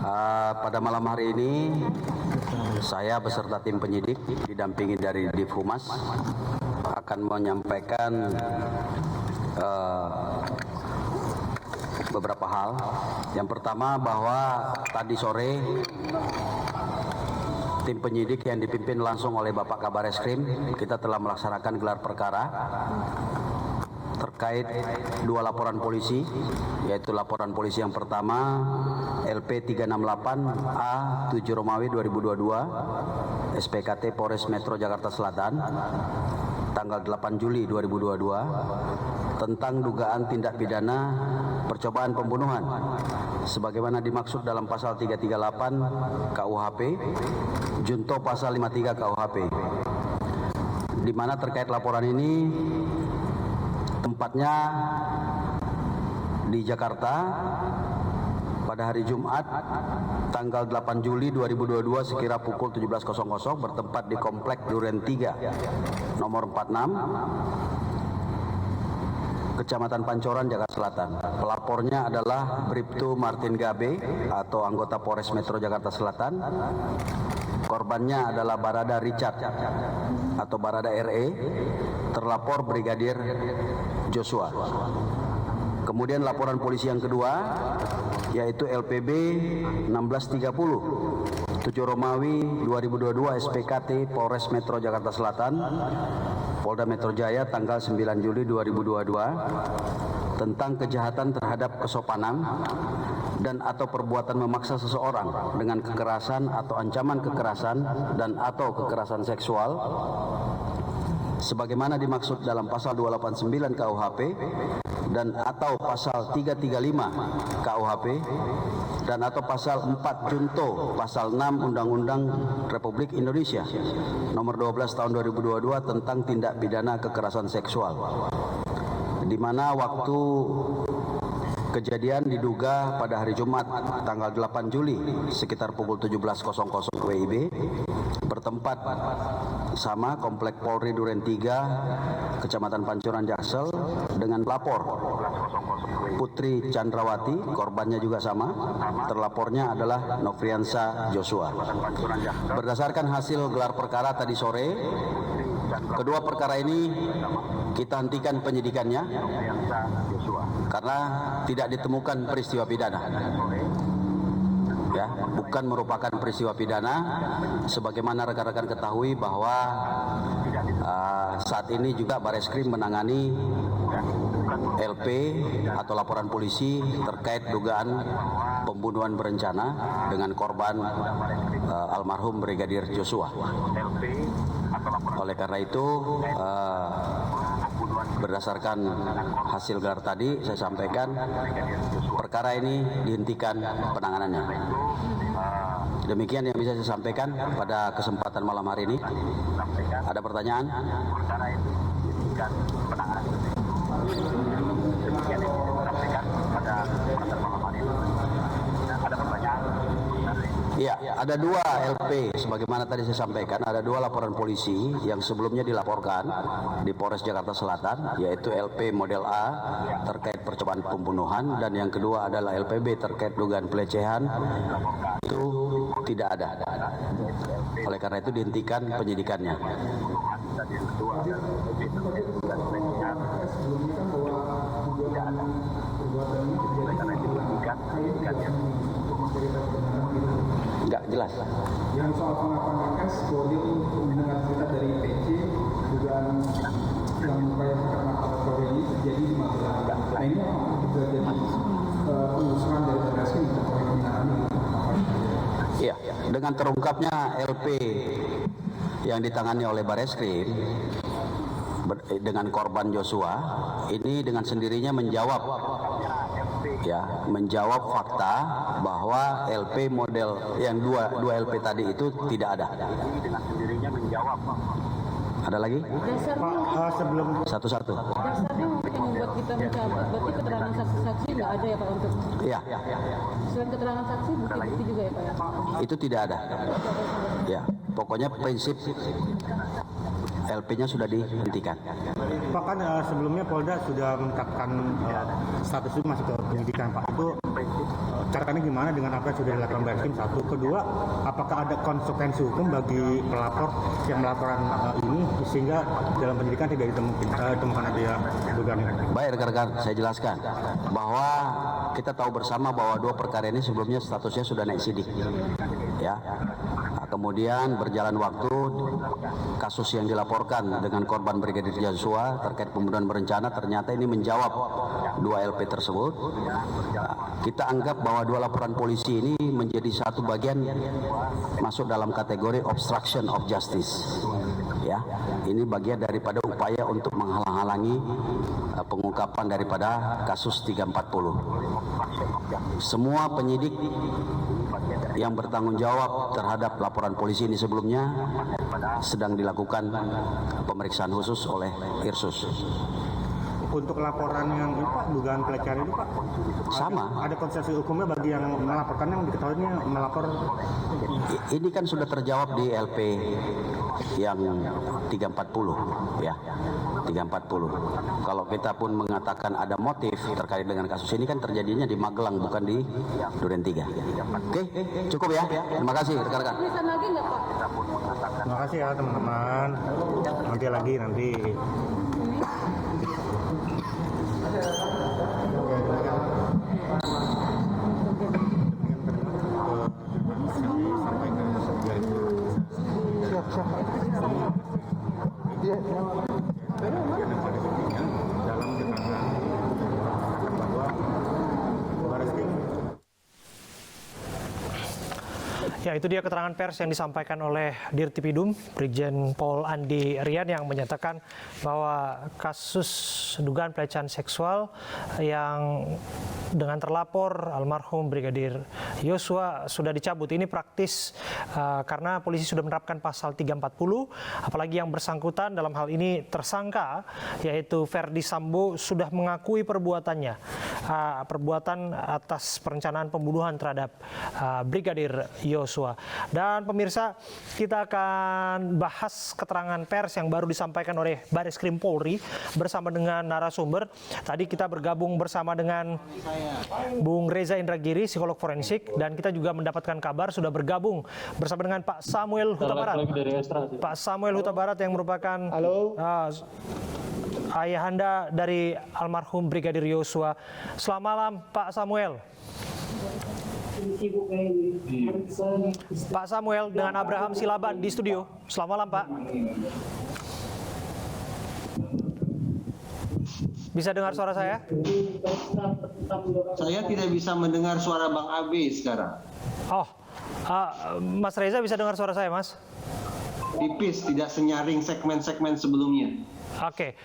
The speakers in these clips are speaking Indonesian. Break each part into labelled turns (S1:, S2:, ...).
S1: Pada malam hari ini saya beserta tim penyidik didampingi dari Div Humas akan menyampaikan beberapa hal. Yang pertama bahwa tadi sore tim penyidik yang dipimpin langsung oleh Bapak Kabar Eskrim, kita telah melaksanakan gelar perkara terkait dua laporan polisi, yaitu laporan polisi yang pertama LP 368A 7 Romawi 2022 SPKT Polres Metro Jakarta Selatan tanggal 8 Juli 2022 tentang dugaan tindak pidana percobaan pembunuhan sebagaimana dimaksud dalam pasal 338 KUHP junto pasal 53 KUHP, di mana terkait laporan ini tempatnya di Jakarta pada hari Jumat tanggal 8 Juli 2022 sekira pukul 17.00 bertempat di Komplek Duren 3 nomor 46 Kecamatan Pancoran, Jakarta Selatan. Pelapornya adalah Bribtu Martin Gabe atau anggota Polres Metro Jakarta Selatan. Korbannya adalah Barada Richard atau Barada RE, terlapor Brigadir Joshua. Kemudian laporan polisi yang kedua yaitu LPB 1630 7 Romawi 2022 SPKT Polres Metro Jakarta Selatan Polda Metro Jaya tanggal 9 Juli 2022 tentang kejahatan terhadap kesopanan dan atau perbuatan memaksa seseorang dengan kekerasan atau ancaman kekerasan dan atau kekerasan seksual sebagaimana dimaksud dalam pasal 289 KUHP dan atau pasal 335 KUHP dan atau pasal 4 junto pasal 6 Undang-Undang Republik Indonesia nomor 12 tahun 2022 tentang tindak pidana kekerasan seksual, di mana waktu kejadian diduga pada hari Jumat tanggal 8 Juli sekitar pukul 17.00 WIB bertempat sama Komplek Polri Duren 3 Kecamatan Pancoran Jaksel dengan pelapor Putri Chandrawati, korbannya juga sama, terlapornya adalah Nofriansa Joshua. Berdasarkan hasil gelar perkara tadi sore, kedua perkara ini kita hentikan penyidikannya karena tidak ditemukan peristiwa pidana. Ya, bukan merupakan peristiwa pidana sebagaimana rekan-rekan ketahui bahwa saat ini juga Bareskrim menangani LP atau laporan polisi terkait dugaan pembunuhan berencana dengan korban almarhum Brigadir Joshua. Oleh karena itu berdasarkan hasil gelar tadi saya sampaikan perkara ini dihentikan penanganannya. Demikian yang bisa saya sampaikan pada kesempatan malam hari ini. Ada pertanyaan? Iya, ada dua LP sebagaimana tadi saya sampaikan, ada dua laporan polisi yang sebelumnya dilaporkan di Polres Jakarta Selatan, yaitu LP model A terkait percobaan pembunuhan dan yang kedua adalah LPB terkait dugaan pelecehan. Itu tidak ada. Oleh karena itu dihentikan penyidikannya. Enggak jelas.
S2: Yang soal pengakuan Kes, Polri mendengar cerita dari PC dugaan yang upaya pengakuan Polri ini terjadi di Magelang. Nah ini juga jadi penelusuran dari Bareskrim untuk pembinaan.
S1: Iya, dengan terungkapnya LP yang ditangani oleh Bareskrim dengan korban Joshua ini dengan sendirinya menjawab fakta bahwa LP model yang dua LP tadi itu tidak ada. Dengan sendirinya menjawab. Ada lagi?
S3: Pak, sebelum
S1: satu-satu.
S4: Dasarnya yang membuat kita mencabut, berarti keterangan saksi-saksi nggak ada ya Pak untuk?
S1: Iya.
S4: Selain keterangan saksi, bukti-bukti juga ya Pak ya?
S1: Itu tidak ada. Ya, pokoknya prinsip LP-nya sudah dihentikan.
S3: Pak, kan sebelumnya Polda sudah menetapkan status itu masuk ke penyidikan Pak. Itu cara tanggapannya gimana dengan apa yang sudah dilakukan Barreskrim? Satu, kedua, apakah ada konsekuensi hukum bagi pelapor yang melaporkan ini sehingga dalam penyidikan tidak ditemukan ada dugaan ini?
S1: Baik rekan-rekan, saya jelaskan bahwa kita tahu bersama bahwa dua perkara ini sebelumnya statusnya sudah naik sidik, ya. Kemudian berjalan waktu, kasus yang dilaporkan dengan korban Brigadir Joshua terkait pembunuhan berencana ternyata ini menjawab 2 LP tersebut. Kita anggap bahwa 2 laporan polisi ini menjadi satu bagian masuk dalam kategori obstruction of justice. Ya, ini bagian daripada upaya untuk menghalang-halangi pengungkapan daripada kasus 340. Semua penyidik yang bertanggung jawab terhadap laporan polisi ini sebelumnya sedang dilakukan pemeriksaan khusus oleh Irsus.
S3: Untuk laporan yang ini Pak, dugaan pelecehan ini Pak,
S1: sama.
S3: Ada konsekuensi hukumnya bagi yang melaporkan, yang diketahuinya melapor?
S1: Ini kan sudah terjawab di LP yang 340, ya. 340. Kalau kita pun mengatakan ada motif terkait dengan kasus ini kan terjadinya di Magelang bukan di Duren 3. Oke, cukup ya. Terima kasih rekan-rekan.
S4: Tulisan lagi nggak Pak?
S3: Terima kasih ya teman-teman. Nanti.
S5: Ya, itu dia keterangan pers yang disampaikan oleh Dirtipidum, Brigjen Pol Andi Rian, yang menyatakan bahwa kasus dugaan pelecehan seksual yang dengan terlapor almarhum Brigadir Yosua sudah dicabut. Ini praktis karena polisi sudah menerapkan pasal 340, apalagi yang bersangkutan dalam hal ini tersangka, yaitu Ferdi Sambo, sudah mengakui perbuatannya, perbuatan atas perencanaan pembunuhan terhadap Brigadir Yosua. Dan pemirsa, kita akan bahas keterangan pers yang baru disampaikan oleh Barreskrim Polri bersama dengan narasumber. Tadi kita bergabung bersama dengan Bung Reza Indragiri, psikolog forensik, dan kita juga mendapatkan kabar sudah bergabung bersama dengan Pak Samuel Huta Barat. Pak Samuel Huta Barat yang merupakan ayahanda dari almarhum Brigadir Yosua. Selamat malam Pak Samuel. Pak Samuel dengan Abraham Silaban di studio. Selamat malam Pak. Bisa dengar suara saya?
S6: Saya tidak bisa mendengar suara Bang Abe sekarang.
S5: Oh, Mas Reza bisa dengar suara saya, Mas?
S6: Tipis, tidak senyaring segmen-segmen sebelumnya.
S5: Oke,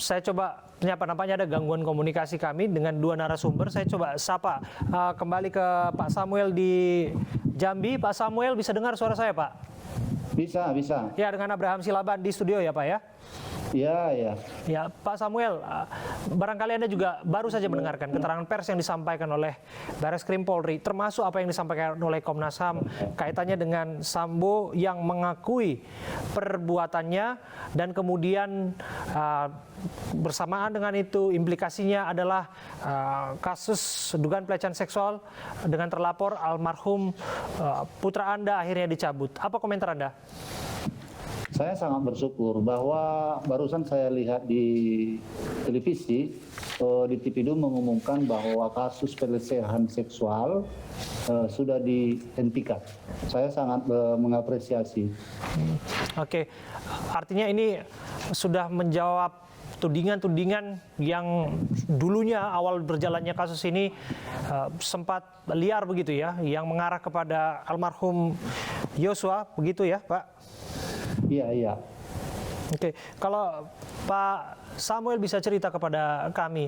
S5: saya coba nampaknya ada gangguan komunikasi kami dengan dua narasumber. Saya coba sapa kembali ke Pak Samuel di Jambi. Pak Samuel bisa dengar suara saya, Pak?
S7: Bisa.
S5: Ya, dengan Abraham Silaban di studio ya, Pak ya?
S7: Ya.
S5: Ya, Pak Samuel, barangkali Anda juga baru saja mendengarkan keterangan pers yang disampaikan oleh Barreskrim Polri, termasuk apa yang disampaikan oleh Komnas HAM kaitannya dengan Sambo yang mengakui perbuatannya, dan kemudian bersamaan dengan itu implikasinya adalah kasus dugaan pelecehan seksual dengan terlapor almarhum putra Anda akhirnya dicabut. Apa komentar Anda?
S7: Saya sangat bersyukur bahwa barusan saya lihat di televisi Dirtipidum mengumumkan bahwa kasus pelecehan seksual sudah dihentikan. Saya sangat mengapresiasi.
S5: Oke, artinya ini sudah menjawab tudingan-tudingan yang dulunya awal berjalannya kasus ini sempat liar begitu ya, yang mengarah kepada almarhum Yosua, begitu ya Pak?
S7: Iya.
S5: Oke, kalau Pak Samuel bisa cerita kepada kami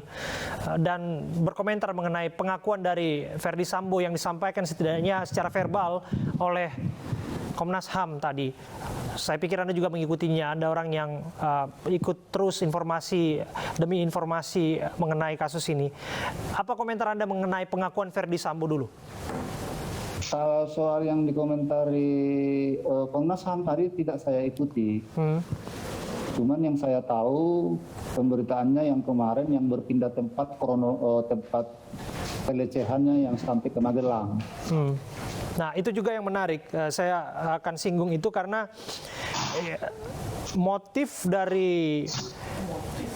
S5: dan berkomentar mengenai pengakuan dari Ferdi Sambo yang disampaikan setidaknya secara verbal oleh Komnas HAM tadi. Saya pikir Anda juga mengikutinya, Anda orang yang ikut terus informasi demi informasi mengenai kasus ini. Apa komentar Anda mengenai pengakuan Ferdi Sambo dulu?
S7: Soal yang dikomentari Komnas HAM tadi tidak saya ikuti. Cuman yang saya tahu pemberitaannya yang kemarin yang berpindah tempat pelecehannya yang sampai ke Magelang.
S5: Nah, itu juga yang menarik. Saya akan singgung itu karena motif dari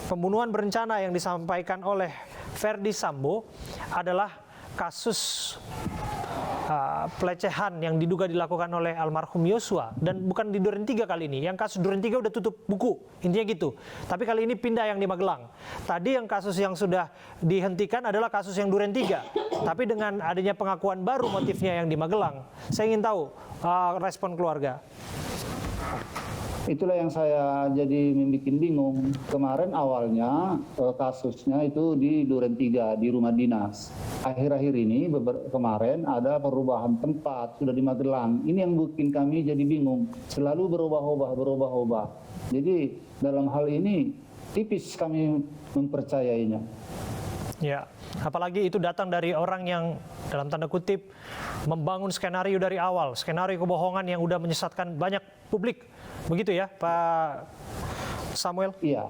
S5: pembunuhan berencana yang disampaikan oleh Verdi Sambo adalah kasus pelecehan yang diduga dilakukan oleh almarhum Yosua, dan bukan di Duren 3 kali ini. Yang kasus Duren 3 udah tutup buku, intinya gitu. Tapi kali ini pindah yang di Magelang. Tadi yang kasus yang sudah dihentikan adalah kasus yang Duren 3. Tapi dengan adanya pengakuan baru motifnya yang di Magelang, saya ingin tahu respon keluarga.
S7: Itulah yang saya jadi membuat bingung. Kemarin awalnya kasusnya itu di Duren 3, di rumah dinas. Akhir-akhir ini, kemarin ada perubahan tempat, sudah di Magelang. Ini yang bikin kami jadi bingung. Selalu berubah-ubah. Jadi dalam hal ini tipis kami mempercayainya.
S5: Ya, apalagi itu datang dari orang yang dalam tanda kutip membangun skenario dari awal, skenario kebohongan yang udah menyesatkan banyak publik. Begitu ya, Pak Samuel?
S7: Iya.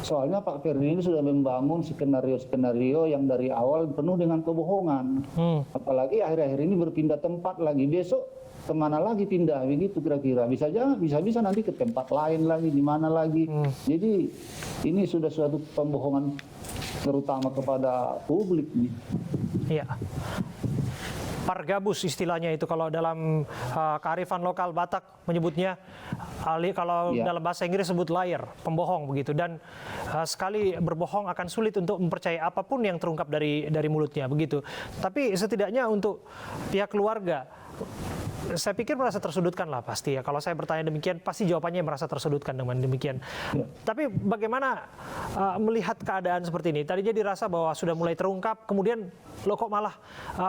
S7: Soalnya Pak Verdi ini sudah membangun skenario-skenario yang dari awal penuh dengan kebohongan. Apalagi akhir-akhir ini berpindah tempat lagi. Besok kemana lagi pindah, begitu kira-kira. Bisa nanti ke tempat lain lagi, di mana lagi. Jadi ini sudah suatu pembohongan terutama kepada publik nih.
S5: Iya. Pargabus istilahnya itu kalau dalam kearifan lokal Batak menyebutnya, kalau dalam bahasa Inggris sebut liar, pembohong begitu. Dan sekali berbohong akan sulit untuk mempercayai apapun yang terungkap dari mulutnya begitu. Tapi setidaknya untuk pihak keluarga, saya pikir merasa tersudutkan lah pasti ya. Kalau saya bertanya demikian, pasti jawabannya merasa tersudutkan dengan demikian. Tapi bagaimana melihat keadaan seperti ini? Tadinya dirasa bahwa sudah mulai terungkap, kemudian loh kok malah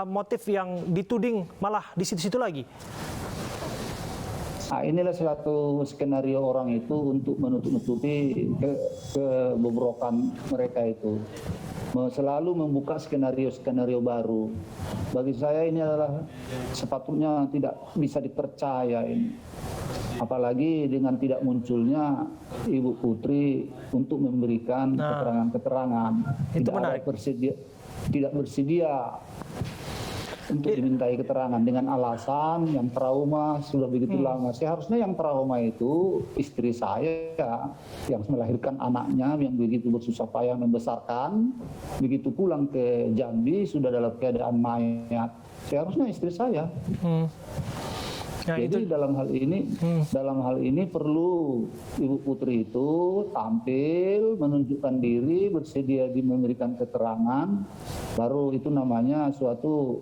S5: motif yang dituding malah di situ-situ lagi?
S7: Nah, inilah suatu skenario orang itu untuk menutup-nutupi kebobrokan mereka itu. Selalu membuka skenario-skenario baru. Bagi saya ini adalah sepatutnya tidak bisa dipercaya ini. Apalagi dengan tidak munculnya Ibu Putri untuk memberikan keterangan-keterangan. Tidak bersedia untuk dimintai keterangan dengan alasan yang trauma sudah begitu lama. Seharusnya yang trauma itu istri saya yang melahirkan anaknya yang begitu bersusah payah membesarkan, begitu pulang ke Jambi sudah dalam keadaan mayat. Seharusnya istri saya. Jadi dalam hal ini perlu Ibu Putri itu tampil, menunjukkan diri, bersedia memberikan keterangan, baru itu namanya suatu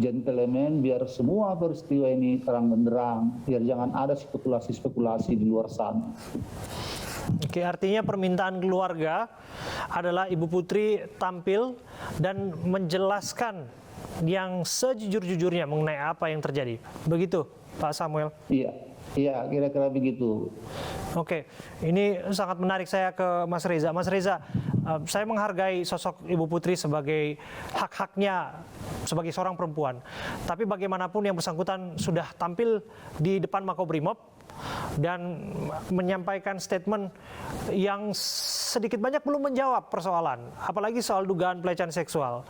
S7: gentleman, biar semua peristiwa ini terang benderang, biar jangan ada spekulasi-spekulasi di luar sana.
S5: Oke, artinya permintaan keluarga adalah Ibu Putri tampil dan menjelaskan yang sejujur-jujurnya mengenai apa yang terjadi. Begitu, Pak Samuel?
S7: Iya, kira-kira begitu.
S5: Oke, ini sangat menarik. Saya ke Mas Reza. Mas Reza, saya menghargai sosok Ibu Putri sebagai hak-haknya sebagai seorang perempuan. Tapi bagaimanapun yang bersangkutan sudah tampil di depan Makobrimob dan menyampaikan statement yang sedikit banyak belum menjawab persoalan, apalagi soal dugaan pelecehan seksual.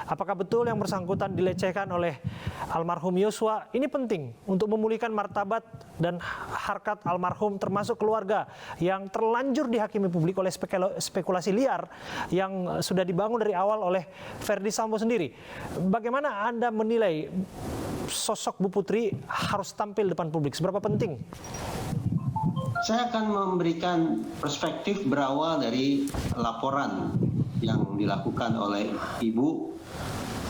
S5: Apakah betul yang bersangkutan dilecehkan oleh almarhum Yosua? Ini penting untuk memulihkan martabat dan harkat almarhum, termasuk keluarga yang terlanjur dihakimi publik oleh spekulasi liar yang sudah dibangun dari awal oleh Verdi Sambo sendiri. Bagaimana Anda menilai sosok Bu Putri harus tampil depan publik? Seberapa penting?
S6: Saya akan memberikan perspektif berawal dari laporan yang dilakukan oleh Ibu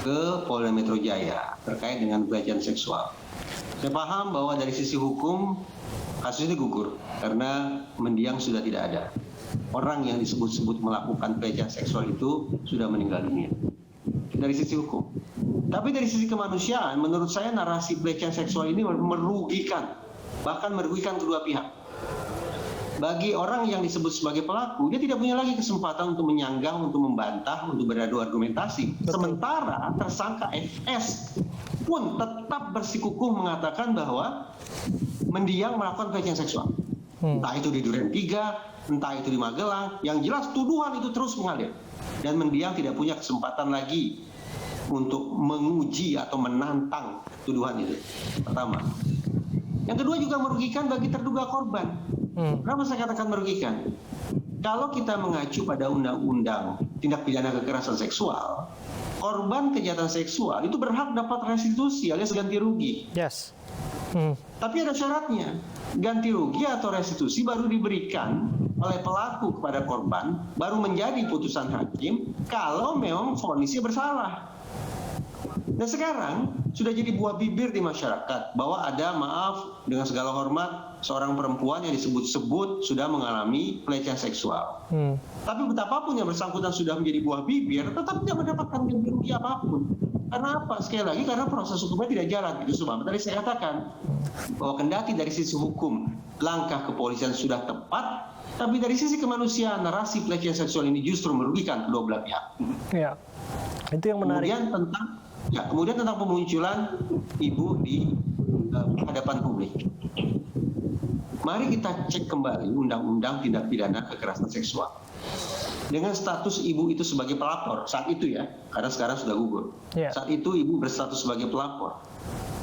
S6: ke Polda Metro Jaya terkait dengan pelecehan seksual. Saya paham bahwa dari sisi hukum kasus ini gugur karena mendiang sudah tidak ada. Orang yang disebut-sebut melakukan pelecehan seksual itu sudah meninggal dunia. Dari sisi hukum. Tapi dari sisi kemanusiaan, menurut saya narasi pelecehan seksual ini merugikan, bahkan merugikan kedua pihak. Bagi orang yang disebut sebagai pelaku, dia tidak punya lagi kesempatan untuk menyanggah, untuk membantah, untuk beradu argumentasi. Sementara tersangka FS pun tetap bersikukuh mengatakan bahwa mendiang melakukan pelecehan seksual. Entah itu di Duren 3, entah itu di Magelang, yang jelas tuduhan itu terus mengalir. dan mendiang tidak punya kesempatan lagi untuk menguji atau menantang tuduhan itu. Pertama. Yang kedua juga merugikan bagi terduga korban. Kenapa saya katakan merugikan? Kalau kita mengacu pada undang-undang tindak pidana kekerasan seksual, korban kejahatan seksual itu berhak dapat restitusi alias ganti rugi.
S5: Yes.
S6: Tapi ada syaratnya. Ganti rugi atau restitusi baru diberikan oleh pelaku kepada korban, baru menjadi putusan hakim kalau memang vonisnya bersalah. Dan sekarang sudah jadi buah bibir di masyarakat bahwa ada, maaf dengan segala hormat, seorang perempuan yang disebut-sebut sudah mengalami pelecehan seksual. Tapi betapapun yang bersangkutan sudah menjadi buah bibir, tetap tidak mendapatkan ganti rugi apapun. Karena apa? Sekali lagi karena proses hukumnya tidak jalan. Itu sebab tadi saya katakan bahwa kendati dari sisi hukum langkah kepolisian sudah tepat, tapi dari sisi kemanusiaan narasi pelecehan seksual ini justru merugikan kedua belah pihak.
S5: Ya, itu yang menarik.
S6: Kemudian tentang pemunculan ibu di hadapan publik. Mari kita cek kembali Undang-Undang Tindak Pidana Kekerasan Seksual. Dengan status ibu itu sebagai pelapor saat itu ya, karena sekarang sudah gugur. Saat itu ibu berstatus sebagai pelapor.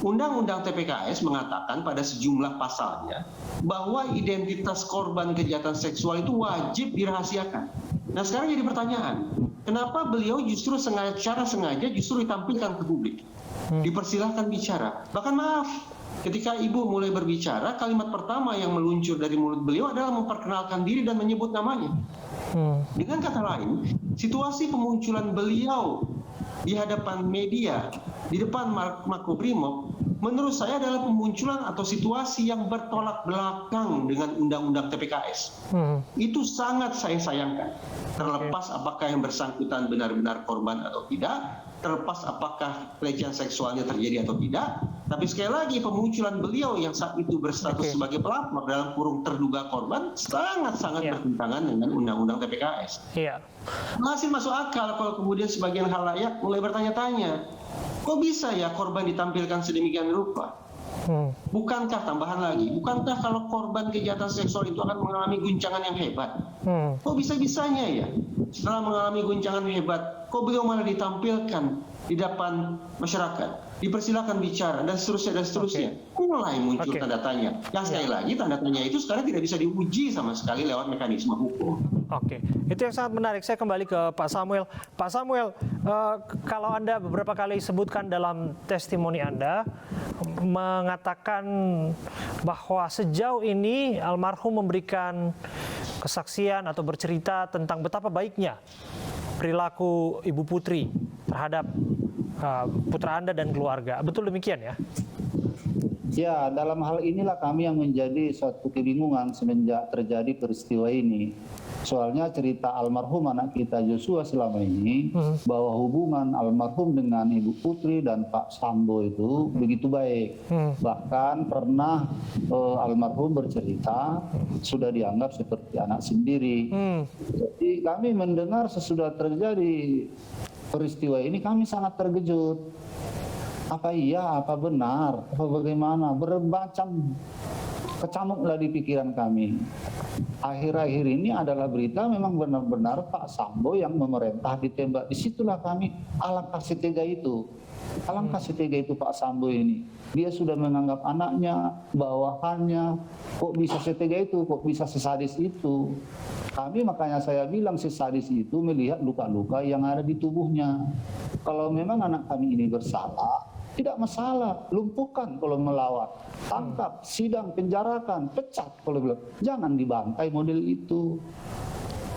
S6: Undang-Undang TPKS mengatakan pada sejumlah pasalnya bahwa identitas korban kejahatan seksual itu wajib dirahasiakan. Nah sekarang jadi pertanyaan, kenapa beliau justru secara sengaja justru ditampilkan ke publik, dipersilahkan bicara. Bahkan maaf, ketika ibu mulai berbicara, kalimat pertama yang meluncur dari mulut beliau adalah memperkenalkan diri dan menyebut namanya. Dengan kata lain, situasi pemunculan beliau di hadapan media, di depan Makobrimob, menurut saya adalah pemunculan atau situasi yang bertolak belakang dengan Undang-Undang TPKS. Itu sangat saya sayangkan. Terlepas apakah yang bersangkutan benar-benar korban atau tidak, terlepas apakah pelecehan seksualnya terjadi atau tidak, tapi sekali lagi pemunculan beliau yang saat itu berstatus sebagai pelapor dalam kurung terduga korban sangat-sangat bertentangan dengan Undang-Undang TPKS. Masih masuk akal kalau kemudian sebagian halayak mulai bertanya-tanya, kok bisa ya korban ditampilkan sedemikian rupa? Bukankah tambahan lagi, bukankah kalau korban kejahatan seksual itu akan mengalami guncangan yang hebat? Kok bisa-bisanya ya setelah mengalami guncangan hebat, kok beliau malah ditampilkan di depan masyarakat, dipersilakan bicara dan seterusnya. Mulai muncul tanda tanya. Yang sekali lagi tanda tanya itu sekarang tidak bisa diuji sama sekali lewat mekanisme hukum.
S5: Itu yang sangat menarik. Saya kembali ke Pak Samuel. Pak Samuel, kalau Anda beberapa kali sebutkan dalam testimoni Anda mengatakan bahwa sejauh ini almarhum memberikan kesaksian atau bercerita tentang betapa baiknya perilaku Ibu Putri terhadap putra Anda dan keluarga. Betul demikian ya?
S7: Ya, dalam hal inilah kami yang menjadi suatu kebingungan semenjak terjadi peristiwa ini. Soalnya cerita almarhum anak kita Joshua selama ini bahwa hubungan almarhum dengan Ibu Putri dan Pak Sambo itu begitu baik. Bahkan pernah almarhum bercerita sudah dianggap seperti anak sendiri. Jadi kami mendengar sesudah terjadi peristiwa ini kami sangat terkejut. Apa iya, apa benar, apa bagaimana, bermacam kecamuklah di pikiran kami. Akhir-akhir ini adalah berita memang benar-benar Pak Sambo yang memerintah ditembak. Disitulah kami, alangkah setega itu. Alangkah setega itu Pak Sambo ini. Dia sudah menganggap anaknya, bawahannya, kok bisa setega itu, kok bisa sesadis itu. Kami makanya saya bilang sesadis itu melihat luka-luka yang ada di tubuhnya. Kalau memang anak kami ini bersalah, tidak masalah, lumpuhkan kalau melawan, tangkap, sidang, penjarakan, pecat kalau bilang. Jangan dibantai model itu.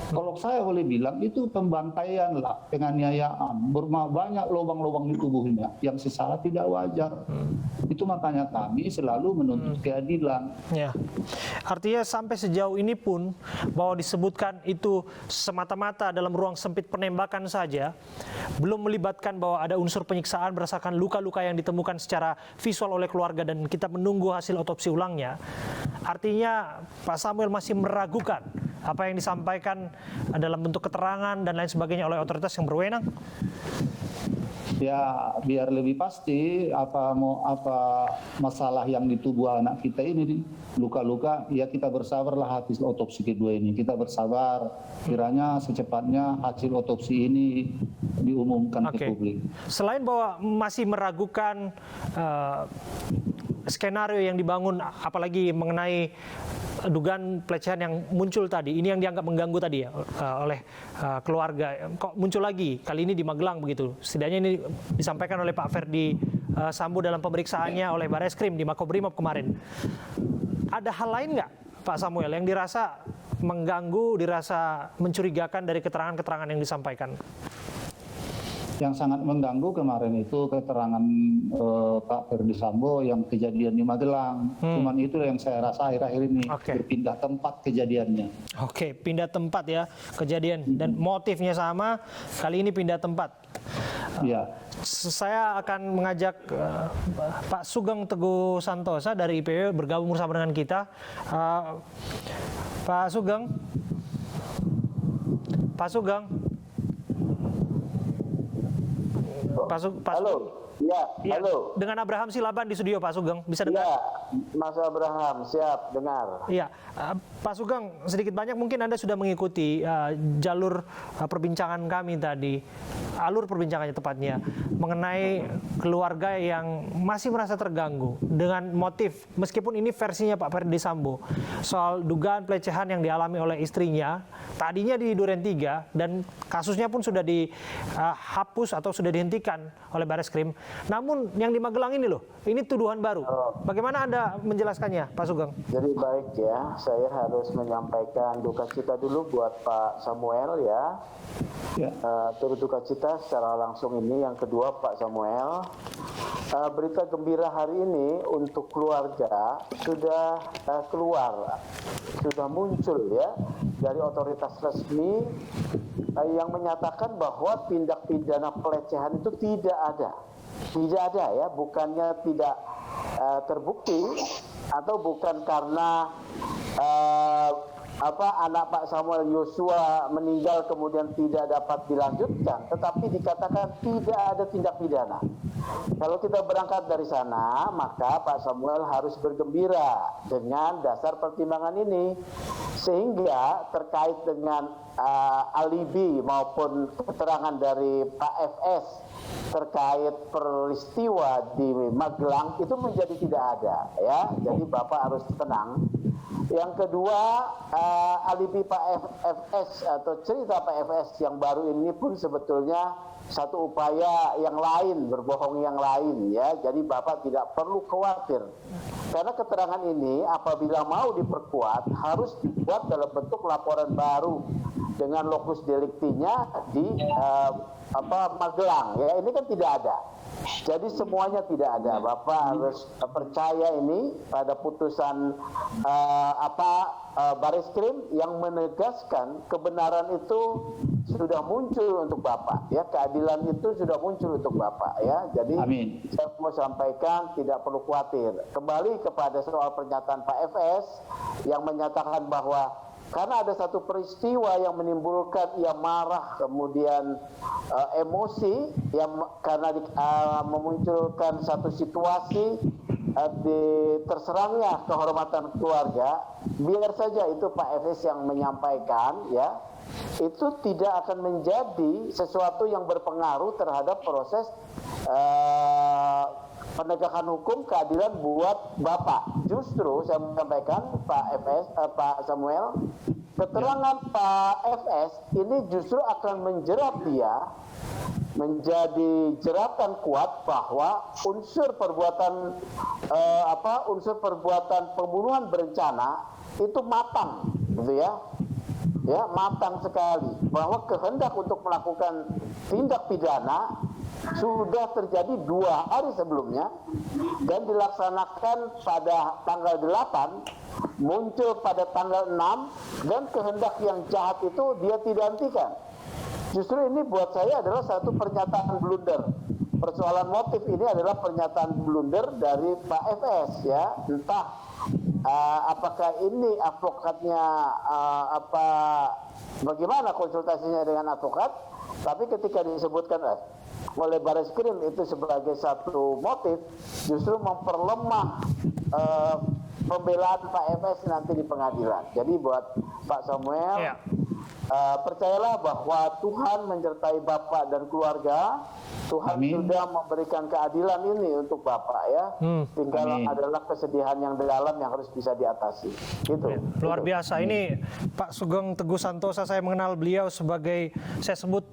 S7: Kalau saya boleh bilang itu pembantaian lah, penganiayaan, banyak lubang-lubang di tubuhnya yang secara tidak wajar. Itu makanya kami selalu menuntut keadilan.
S5: Ya, artinya sampai sejauh ini pun bahwa disebutkan itu semata-mata dalam ruang sempit penembakan saja, belum melibatkan bahwa ada unsur penyiksaan berdasarkan luka-luka yang ditemukan secara visual oleh keluarga dan kita menunggu hasil otopsi ulangnya. Artinya Pak Samuel masih meragukan apa yang disampaikan dalam bentuk keterangan dan lain sebagainya oleh otoritas yang berwenang?
S7: Ya biar lebih pasti apa masalah yang di tubuh anak kita ini luka-luka, ya kita bersabarlah hasil otopsi kedua ini. Kita bersabar, kiranya secepatnya hasil otopsi ini diumumkan ke publik.
S5: Selain bahwa masih meragukan skenario yang dibangun, apalagi mengenai dugaan pelecehan yang muncul tadi, ini yang dianggap mengganggu tadi ya oleh keluarga, kok muncul lagi kali ini di Magelang begitu. Setidaknya ini disampaikan oleh Pak Ferdi Sambo dalam pemeriksaannya oleh Bareskrim di Makobrimob kemarin. Ada hal lain nggak Pak Samuel yang dirasa mengganggu, dirasa mencurigakan dari keterangan-keterangan yang disampaikan?
S7: Yang sangat mengganggu kemarin itu keterangan Pak Ferdi Sambo yang kejadian di Magelang. Cuman itu yang saya rasa akhir-akhir ini berpindah tempat kejadiannya.
S5: Oke, pindah tempat ya kejadian dan motifnya sama, kali ini pindah tempat.
S7: Ya.
S5: Saya akan mengajak Pak Sugeng Teguh Santosa dari IPW bergabung bersama dengan kita. Pak Sugeng.
S8: Halo. Ya, halo.
S5: Dengan Abraham Silaban di studio, Pak Sugeng. Bisa dengar?
S8: Ya, Mas Abraham, siap dengar.
S5: Iya, Pak Sugeng, sedikit banyak mungkin Anda sudah mengikuti jalur perbincangan kami tadi, alur perbincangannya tepatnya, mengenai keluarga yang masih merasa terganggu dengan motif, meskipun ini versinya Pak Ferdi Sambo, soal dugaan pelecehan yang dialami oleh istrinya, tadinya di Duren 3, dan kasusnya pun sudah dihapus atau sudah dihentikan oleh Bareskrim. Namun yang di Magelang ini loh, ini tuduhan baru. Bagaimana Anda menjelaskannya, Pak Sugeng?
S8: Jadi baik ya, saya harus menyampaikan duka cita dulu buat Pak Samuel ya. Turut duka cita secara langsung ini. Yang kedua Pak Samuel, berita gembira hari ini untuk keluarga sudah keluar, sudah muncul ya dari otoritas resmi yang menyatakan bahwa tindak pidana pelecehan itu tidak ada ya, bukannya tidak terbukti atau bukan karena anak Pak Samuel Yosua meninggal kemudian tidak dapat dilanjutkan, tetapi dikatakan tidak ada tindak pidana. Kalau kita berangkat dari sana, maka Pak Samuel harus bergembira dengan dasar pertimbangan ini, sehingga terkait dengan alibi maupun keterangan dari Pak FS terkait peristiwa di Magelang itu menjadi tidak ada ya. Jadi Bapak harus tenang. Yang kedua, alibi Pak FS atau cerita Pak FS yang baru ini pun sebetulnya satu upaya yang lain, berbohong yang lain ya. Jadi Bapak tidak perlu khawatir. Karena keterangan ini apabila mau diperkuat harus dibuat dalam bentuk laporan baru dengan lokus deliktinya di Magelang ya. Ini kan tidak ada. Jadi semuanya tidak ada. Bapak harus percaya ini pada putusan Bareskrim yang menegaskan kebenaran itu sudah muncul untuk Bapak ya, keadilan itu sudah muncul untuk Bapak ya. Jadi saya mau sampaikan tidak perlu khawatir. Kembali kepada soal pernyataan Pak FS yang menyatakan bahwa karena ada satu peristiwa yang menimbulkan ia marah, kemudian emosi, yang karena memunculkan satu situasi terserangnya kehormatan keluarga, biar saja itu Pak FS yang menyampaikan ya, itu tidak akan menjadi sesuatu yang berpengaruh terhadap proses penegakan hukum keadilan buat Bapak. Justru saya menyampaikan Pak Samuel, keterangan Pak FS ini justru akan menjerat dia, menjadi jeratan kuat bahwa unsur perbuatan pembunuhan berencana itu matang, gitu ya. Ya, matang sekali, bahwa kehendak untuk melakukan tindak pidana sudah terjadi 2 hari sebelumnya dan dilaksanakan pada tanggal 8, muncul pada tanggal 6, dan kehendak yang jahat itu dia tidak hentikan. Justru ini buat saya adalah satu pernyataan blunder. Persoalan motif ini adalah pernyataan blunder dari Pak FS ya. Entah apakah ini advokatnya bagaimana konsultasinya dengan advokat, tapi ketika disebutkan oleh Bareskrim itu sebagai satu motif, justru memperlemah pembelaan Pak MS nanti di pengadilan. Jadi buat Pak Samuel, percayalah bahwa Tuhan menyertai Bapak dan keluarga. Tuhan sudah memberikan keadilan ini untuk Bapak ya. Tinggal adalah kesedihan yang dalam yang harus bisa diatasi. Gitu.
S5: Luar biasa. Ini Pak Sugeng Teguh Santosa, saya mengenal beliau sebagai, saya sebut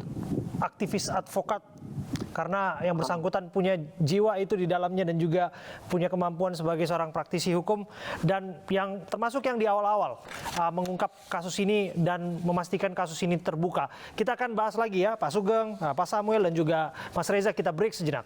S5: aktivis advokat, karena yang bersangkutan punya jiwa itu di dalamnya dan juga punya kemampuan sebagai seorang praktisi hukum, dan yang termasuk yang di awal-awal mengungkap kasus ini dan memastikan kasus ini terbuka. Kita akan bahas lagi ya Pak Sugeng, Pak Samuel dan juga Mas Reza. Kita break sejenak.